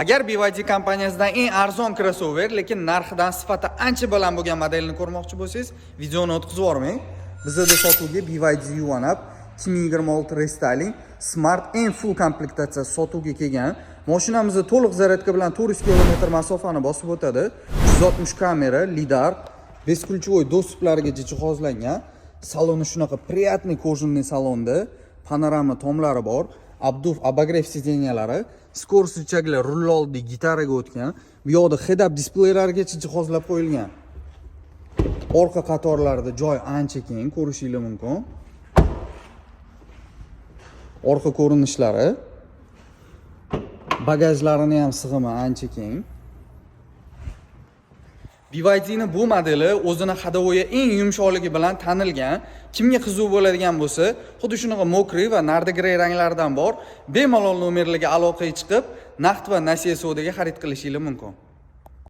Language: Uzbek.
Agar BYD kompaniyasidan eng arzon crossover, lekin narxidan sifati ancha baland bo'lgan modelni ko'rmoqchi bo'lsangiz, videoni o'tkazib yubormang. Bizda sotuvga BYD Yuvanab 2026 restyling Smart en full komplektatsiya sotuvga kelgan. Mashinamizni to'liq zaryadka bilan 400 km masofani bosib o'tadi. 160 kamera, lidar, beskulchovoy dostuplargacha jihozlangan. Saloni shunaqa приятный кожаный salonda, panorama tomlari bor. Abduf abagrev sideniyalari, skorost ichaklar rulloldi gitaraga o'tgan. Bu yoqda head-up displeylargacha jihozlab qo'yilgan. Orqa qatorlarda joy ancha keng, ko'rishingiz mumkin. Orqa ko'rinishlari, bagajlarini ham sig'imi ancha keng. BYD'ning bu modeli o'zini hadovoyi eng yumshoqligi bilan tanilgan. Kimga qiziq bo'ladigan bo'lsa, xuddi shunaqa mokriy va nardi grey ranglardan bor, bemalol nomerlarga aloqaga chiqib, naqd va nasiya savdoga xarid qilishingiz mumkin.